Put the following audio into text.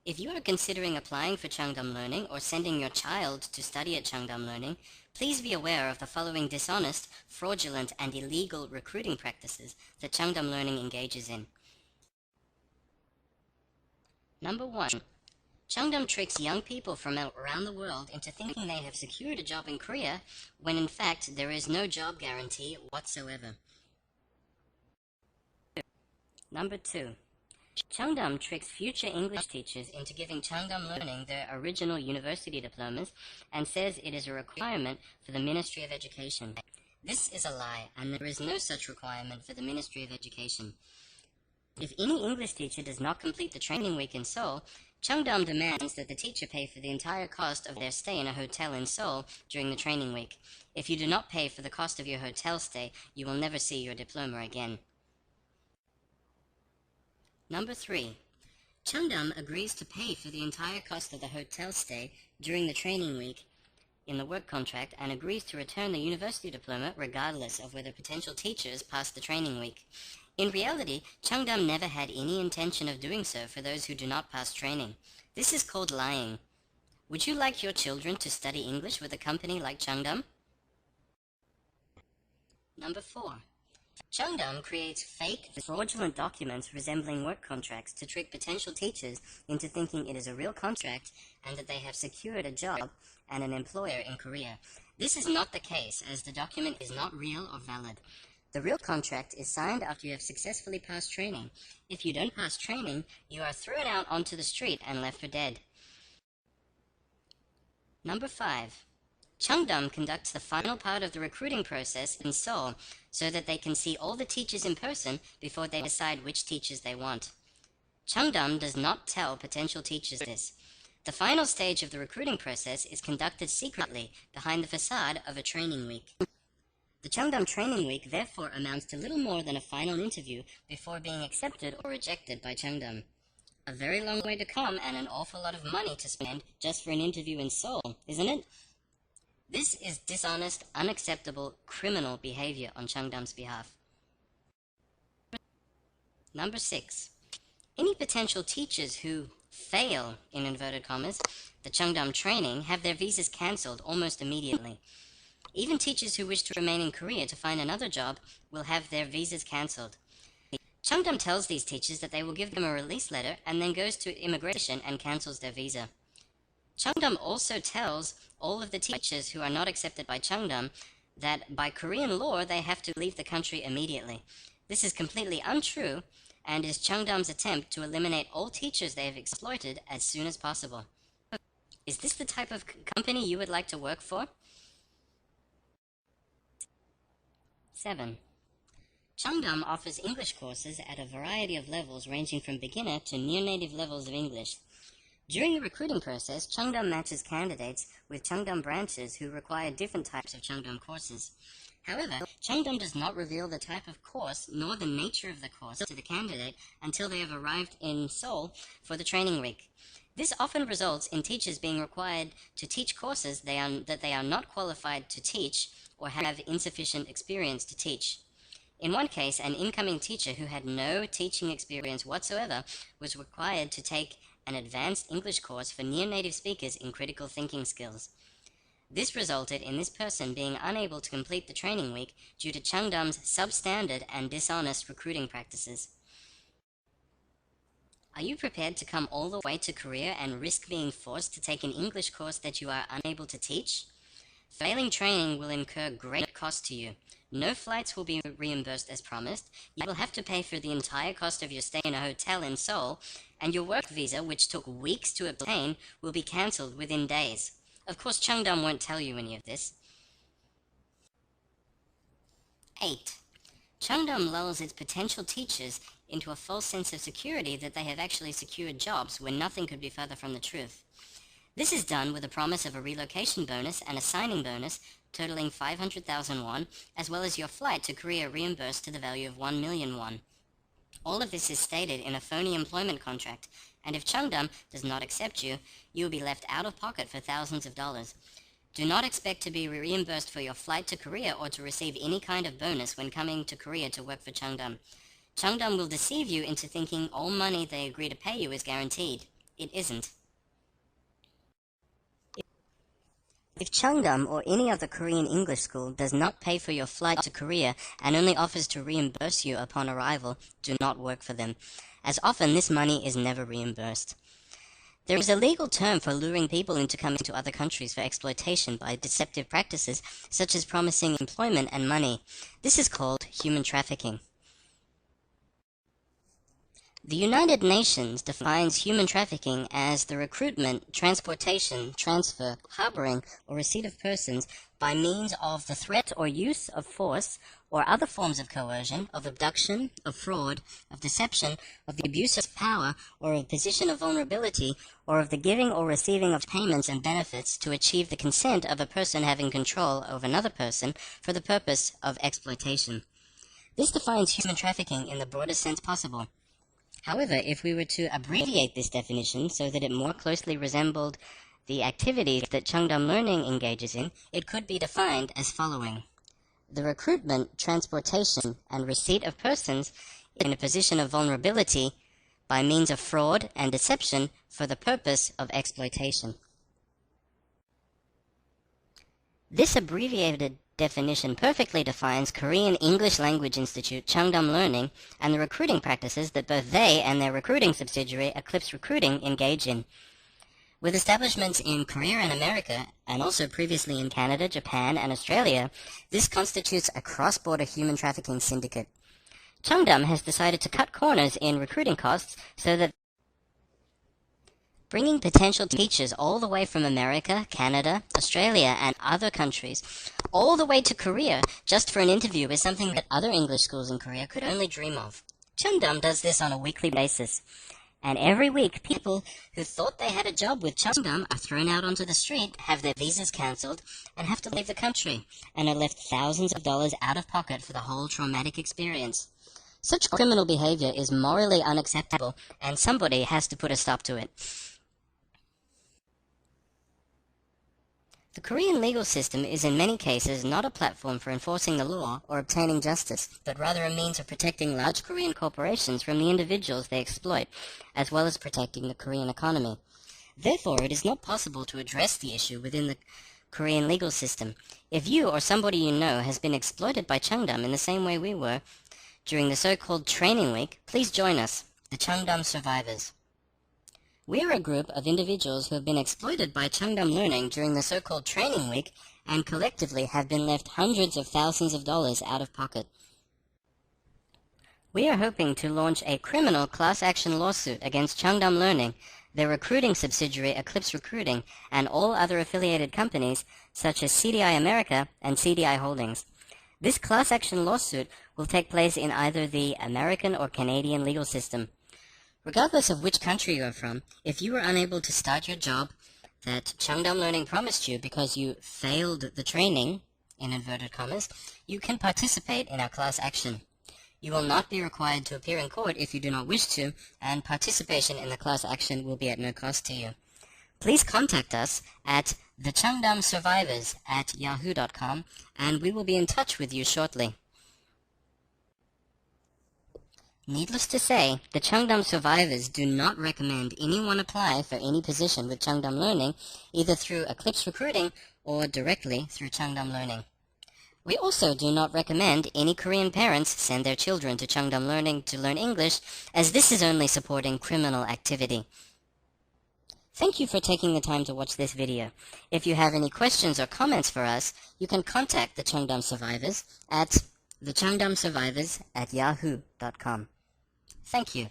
If you are considering applying for Chung Dahm Learning or sending your child to study at Chung Dahm Learning, please be aware of the following dishonest, fraudulent, and illegal recruiting practices that Chung Dahm Learning engages in. Number 1. Chung Dahm tricks young people from around the world into thinking they have secured a job in Korea when in fact there is no job guarantee whatsoever. Number 2. Chung Dahm tricks future English teachers into giving Chung Dahm Learning their original university diplomas and says it is a requirement for the Ministry of Education. This is a lie, and there is no such requirement for the Ministry of Education. If any English teacher does not complete the training week in Seoul, Chung Dahm demands that the teacher pay for the entire cost of their stay in a hotel in Seoul during the training week. If you do not pay for the cost of your hotel stay, you will never see your diploma again. Number 3. Chung Dahm agrees to pay for the entire cost of the hotel stay during the training week in the work contract and agrees to return the university diploma regardless of whether potential teachers pass the training week. In reality, Chung Dahm never had any intention of doing so for those who do not pass training. This is called lying. Would you like your children to study English with a company like Chung Dahm? Number 4. Chung Dahm creates fake, fraudulent documents resembling work contracts to trick potential teachers into thinking it is a real contract and that they have secured a job and an employer in Korea. This is not the case, as the document is not real or valid. The real contract is signed after you have successfully passed training. If you don't pass training, you are thrown out onto the street and left for dead. Number 5. Chung Dahm conducts the final part of the recruiting process in Seoul so that they can see all the teachers in person before they decide which teachers they want. Chung Dahm does not tell potential teachers this. The final stage of the recruiting process is conducted secretly behind the facade of a training week. The Chung Dahm training week therefore amounts to little more than a final interview before being accepted or rejected by Chung Dahm. A very long way to come and an awful lot of money to spend just for an interview in Seoul, isn't it? This is dishonest, unacceptable, criminal behavior on Chung Dahm's behalf. Number 6. Any potential teachers who fail, in inverted commas, the Chung Dahm training have their visas cancelled almost immediately. Even teachers who wish to remain in Korea to find another job will have their visas cancelled. Chung Dahm tells these teachers that they will give them a release letter and then goes to immigration and cancels their visa. Chung Dahm also tells all of the teachers who are not accepted by Chung Dahm that by Korean law they have to leave the country immediately. This is completely untrue and is Chung Dahm's attempt to eliminate all teachers they have exploited as soon as possible. Is this the type of company you would like to work for? 7. Chung Dahm offers English courses at a variety of levels ranging from beginner to near-native levels of English. During the recruiting process, Chung Dahm matches candidates with Chung Dahm branches who require different types of Chung Dahm courses. However, Chung Dahm does not reveal the type of course nor the nature of the course to the candidate until they have arrived in Seoul for the training week. This often results in teachers being required to teach courses that they are not qualified to teach or have insufficient experience to teach. In one case, an incoming teacher who had no teaching experience whatsoever was required to take an advanced English course for near-native speakers in critical thinking skills. This resulted in this person being unable to complete the training week due to Chung Dahm's substandard and dishonest recruiting practices. Are you prepared to come all the way to Korea and risk being forced to take an English course that you are unable to teach? Failing training will incur great cost to you. No flights will be reimbursed as promised. You will have to pay for the entire cost of your stay in a hotel in Seoul, and your work visa, which took weeks to obtain, will be cancelled within days. Of course, Chung Dahm won't tell you any of this. 8. Chung Dahm lulls its potential teachers into a false sense of security that they have actually secured jobs when nothing could be further from the truth. This is done with a promise of a relocation bonus and a signing bonus totaling 500,000 won, as well as your flight to Korea reimbursed to the value of 1 million won. All of this is stated in a phony employment contract, and if Chung Dahm does not accept you, you will be left out of pocket for thousands of dollars. Do not expect to be reimbursed for your flight to Korea or to receive any kind of bonus when coming to Korea to work for Chung Dahm. Chung Dahm will deceive you into thinking all money they agree to pay you is guaranteed. it isn't. If Chung Dahm or any other Korean English school does not pay for your flight to Korea and only offers to reimburse you upon arrival, do not work for them, as often this money is never reimbursed. There is a legal term for luring people into coming to other countries for exploitation by deceptive practices such as promising employment and money. This is called human trafficking. The United Nations defines human trafficking as the recruitment, transportation, transfer, harboring, or receipt of persons by means of the threat or use of force or other forms of coercion, of abduction, of fraud, of deception, of the abuse of power, or of position of vulnerability, or of the giving or receiving of payments and benefits to achieve the consent of a person having control over another person for the purpose of exploitation. This defines human trafficking in the broadest sense possible. However, if we were to abbreviate this definition so that it more closely resembled the activities that Chung Dahm Learning engages in, it could be defined as following. The recruitment, transportation, and receipt of persons in a position of vulnerability by means of fraud and deception for the purpose of exploitation. This abbreviated definition perfectly defines Korean English Language Institute Chung Dahm Learning and the recruiting practices that both they and their recruiting subsidiary Eclipse Recruiting engage in. With establishments in Korea and America, and also previously in Canada, Japan, and Australia, this constitutes a cross-border human trafficking syndicate. Chung Dahm has decided to cut corners in recruiting costs so that bringing potential teachers all the way from America, Canada, Australia, and other countries, all the way to Korea, just for an interview is something that other English schools in Korea could only dream of. Chung Dahm does this on a weekly basis. And every week, people who thought they had a job with Chung Dahm are thrown out onto the street, have their visas cancelled, and have to leave the country, and are left thousands of dollars out of pocket for the whole traumatic experience. Such criminal behavior is morally unacceptable, and somebody has to put a stop to it. The Korean legal system is in many cases not a platform for enforcing the law or obtaining justice, but rather a means of protecting large Korean corporations from the individuals they exploit, as well as protecting the Korean economy. Therefore, it is not possible to address the issue within the Korean legal system. If you or somebody you know has been exploited by Chung Dahm in the same way we were during the so-called training week, please join us, the Chung Dahm survivors. We are a group of individuals who have been exploited by Chung Dahm Learning during the so-called training week and collectively have been left hundreds of thousands of dollars out of pocket. We are hoping to launch a criminal class action lawsuit against Chung Dahm Learning, their recruiting subsidiary Eclipse Recruiting, and all other affiliated companies such as CDI America and CDI Holdings. This class action lawsuit will take place in either the American or Canadian legal system. Regardless of which country you are from, if you were unable to start your job that Chung Dahm Learning promised you because you failed the training, in inverted commas, you can participate in our class action. You will not be required to appear in court if you do not wish to, and participation in the class action will be at no cost to you. Please contact us at thechungdamsurvivors@yahoo.com, and we will be in touch with you shortly. Needless to say, the Chung Dahm survivors do not recommend anyone apply for any position with Chung Dahm Learning, either through Eclipse Recruiting or directly through Chung Dahm Learning. We also do not recommend any Korean parents send their children to Chung Dahm Learning to learn English, as this is only supporting criminal activity. Thank you for taking the time to watch this video. If you have any questions or comments for us, you can contact the Chung Dahm survivors at thechungdamsurvivors@yahoo.com. Thank you.